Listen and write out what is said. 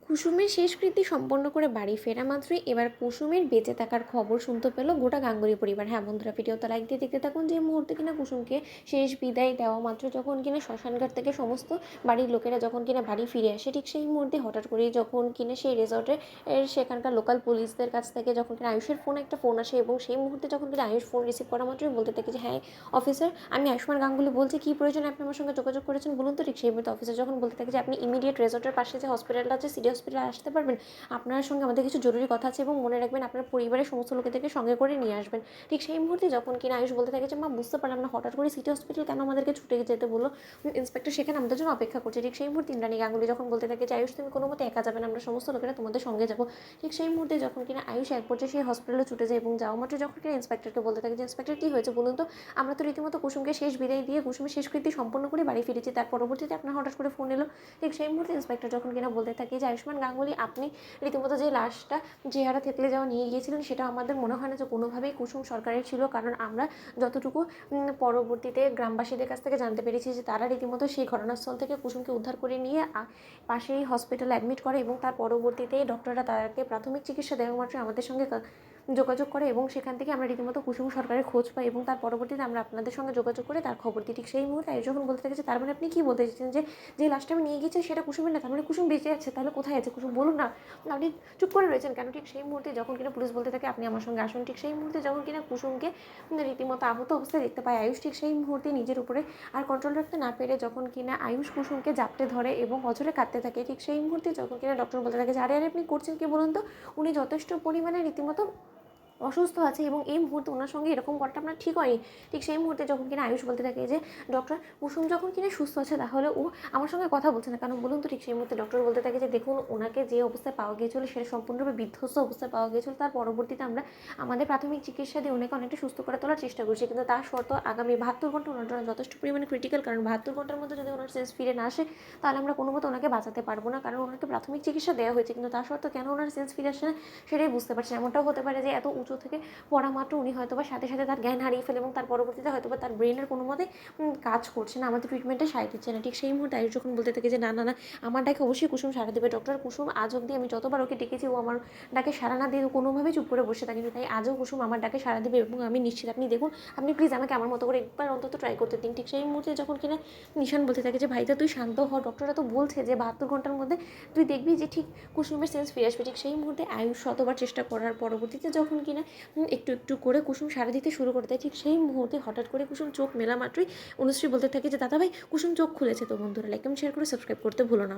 কুসুমের শেষকৃত্য সম্পন্ন করে বাড়ি ফেরা মাত্রই এবার কুসুমের বেঁচে থাকার খবর শুনতে পেল গোটা গাঙ্গুলি পরিবার। হ্যাঁ বন্ধুরা, ভিডিওটা লাইক দিয়ে দেখতে থাকুন। যে মুহূর্তে কিনা কুসুমকে শেষ বিদায় দেওয়া মাত্র যখন কিনা শ্মশানঘাট থেকে সমস্ত বাড়ির লোকেরা যখন কিনা বাড়ি ফিরে আসে, ঠিক সেই মুহূর্তে হঠাৎ করেই যখন কিনা সেই রিসর্টে সেখানকার লোকাল পুলিশদের কাছ থেকে যখন কিনা আয়ুষের একটা ফোন আসে, এবং সেই মুহূর্তে যখন কিনা আয়ুষ ফোন রিসিভ করা মাত্রই বলতে থাকে যে হ্যাঁ অফিসার, আমি আয়ুষ্মান গাঙ্গুলি বলছি, কী প্রয়োজন আপনি আমার সঙ্গে যোগাযোগ করেছেন বলুন তো। ঠিক সেই মুহূর্তে অফিসার যখন বলতে থাকে যে আপনি ইমিডিয়েট রিসর্টের পাশে যে হসপিটালটা আছে, সিটি হসপিটালে আসতে পারবেন, আপনার সঙ্গে আমাদের কিছু জরুরি কথা আছে, এবং মনে রাখবেন আপনার পরিবারের সমস্ত লোকেদেরকে সঙ্গে করে নিয়ে আসবেন। ঠিক সেই মুহূর্তে যখন কিনা আয়ুষ বলতে থাকে যে মা বুঝতে পারলাম না হঠাৎ করে সিটি হসপিটাল কেন আমাদেরকে ছুটে যেতে বললো, ইন্সপেক্টর সেখানে আমাদের জন্য অপেক্ষা করছে। ঠিক সেই মুহূর্তে ইন্দ্রাণী গাঙ্গুলি যখন বলতে থাকে যে আয়ুষ তুমি কোনো মতে একা যাবে না, আমরা সমস্ত লোকেরা তোমাদের সঙ্গে যাবো। ঠিক সেই মুহূর্তে যখন কিনা আয়ুষ এক পর্যায়ে সেই হসপিটালে ছুটে যায়, এবং যাওয়া মাত্র যখন কিনা ইন্সপেক্টরকে বলতে থাকে যে ইন্সপেক্টর কী হয়েছে বলুন তো, আমরা তো রীতিমতো কুসুমকে শেষ বিদায় দিয়ে কুসুমের শেষকৃত্য সম্পন্ন করে বাড়ি ফিরেছি, তার পরবর্তীতে আপনার হঠাৎ করে ফোন এলো। ঠিক সেই মুহূর্তে ইন্সপেক্টর যখন কিনা বলতে থাকে যে আয়ুষ্মান গাঙ্গুলি, আপনি রীতিমতো যে লাশটা চেহারা থেতলে যাওয়া নিয়ে গিয়েছিলেন, সেটা আমাদের মনে হয় না যে কোনোভাবেই কুসুম সরকারের ছিল, কারণ আমরা যতটুকু পরবর্তীতে গ্রামবাসীদের কাছ থেকে জানতে পেরেছি যে তারা রীতিমতো সেই ঘটনাস্থল থেকে কুসুমকে উদ্ধার করে নিয়ে পাশেই হসপিটালে অ্যাডমিট করে, এবং তার পরবর্তীতে ডক্টররা তাকে প্রাথমিক চিকিৎসা দেওয়া মাত্র আমাদের সঙ্গে যোগাযোগ করে, এবং সেখান থেকে আমরা রীতিমতো কুসুম সরকারের খোঁজ পাই, এবং তার পরবর্তীতে আমরা আপনাদের সঙ্গে যোগাযোগ করে তার খবর দিই। ঠিক সেই মুহূর্তে আয়ুষ যখন বলতে থাকে তার মানে আপনি কী বলতে চাইছেন যে লাস্টে আমি নিয়ে গিয়েছি সেটা কুসুমের না, তার মানে কুসুম বেঁচে আছে, তাহলে কোথায় আছে কুসুম বলুন না, আপনি চুপ করে রয়েছেন কেন। ঠিক সেই মুহূর্তে যখন কিনা পুলিশ বলতে থাকে আপনি আমার সঙ্গে আসুন, ঠিক সেই মুহূর্তে যখন কিনা কুসুমকে রীতিমতো আহত অবস্থায় দেখতে পায় আয়ুষ, ঠিক সেই মুহূর্তে নিজের উপরে আর কন্ট্রোল রাখতে না পেরে যখন কিনা আয়ুষ কুসুমকে জাপটে ধরে এবং অঝরে কাঁদতে থাকে। ঠিক সেই মুহূর্তে যখন কিনা ডক্টর বলতে থাকে যে আরে আপনি করছেন কি বলুন তো, উনি যথেষ্ট পরিমাণে রীতিমতো অসুস্থ আছে, এবং এই মুহূর্তে ওনার সঙ্গে এরকম করাটা আপনার ঠিক হয়নি। ঠিক সেই মুহূর্তে যখন কিনা আয়ুষ বলতে থাকে যে ডক্টর, কুসুম যখন কিনা সুস্থ আছে তাহলে ও আমার সঙ্গে কথা বলছে না কেন বলুন তো। ঠিক সেই মুহূর্তে ডক্টর বলতে থাকে যে দেখুন, ওনাকে যে অবস্থায় পাওয়া গিয়েছিল সেটা সম্পূর্ণরূপে বিধ্বস্ত অবস্থায় পাওয়া গিয়েছিল, তার পরবর্তীতে আমরা আমাদের প্রাথমিক চিকিৎসা দিয়ে ওনাকে অনেকটা সুস্থ করে তোলার চেষ্টা করছি, কিন্তু তার শর্ত আগামী 72 ঘন্টা ওনার জন্য যথেষ্ট পরিমাণে ক্রিটিক্যাল, কারণ 72 ঘন্টার মধ্যে যদি ওনার সেন্স ফিরে না আসে তাহলে আমরা কোনো মতো ওনাকে বাঁচাতে পারবো না, কারণ ওনাকে প্রাথমিক চিকিৎসা দেওয়া হয়েছে, কিন্তু তার শর্ত কেন ওনার সেন্স ফিরে আসে না সেটাই বুঝতে পারছি। এমনটাও হতে পারে যে এত উঁচু থেকে পড়া মাত্র উনি হয়তো বা সাথে সাথে তার জ্ঞান হারিয়ে ফেলে, এবং তার পরবর্তীতে হয়তো বা তার ব্রেনের কোনো মতে কাজ করছে না, আমাদের ট্রিটমেন্টে সায় দিচ্ছে না। ঠিক সেই মুহূর্তে আয়ুষ যখন বলতে থাকে যে না না না, আমার ডাকে অবশ্যই কুসুম সাড়া দেবে ডক্টর। কুসুম আজ অবধি আমি যতবার ওকে ডেকেছি ও আমার ডাকে সাড়া না দিয়ে কোনোভাবেই চুপ করে বসে থাকেনি, তাই আজও কুসুম আমার ডাকে সাড়া দেবে, এবং আমি নিশ্চিত। আপনি দেখুন, আপনি প্লিজ আমাকে আমার মতো করে একবার অন্তত ট্রাই করতে দিন। ঠিক সেই মুহূর্তে যখন কিনা নিশান বলতে থাকে যে ভাইটা তুই শান্ত হ, ডক্টররা তো বলছে যে 72 ঘন্টার মধ্যে তুই দেখবি যে ঠিক কুসুমের সেন্স ফিরে আসবে। ঠিক সেই মুহূর্তে আয়ুষ শতবার চেষ্টা করার পরবর্তীতে যখন কিনা একটু একটু করে কুসুম সাড়া দিতে শুরু করে দেয়, ঠিক সেই মুহূর্তে হঠাৎ করে কুসুম চোখ মেলা মাত্রই অনুশ্রী বলতে থাকে যে দাদা ভাই কুসুম চোখ খুলেছে। তো বন্ধুরা লাইক কমেন্ট শেয়ার করে সাবস্ক্রাইব করতে ভুলো না।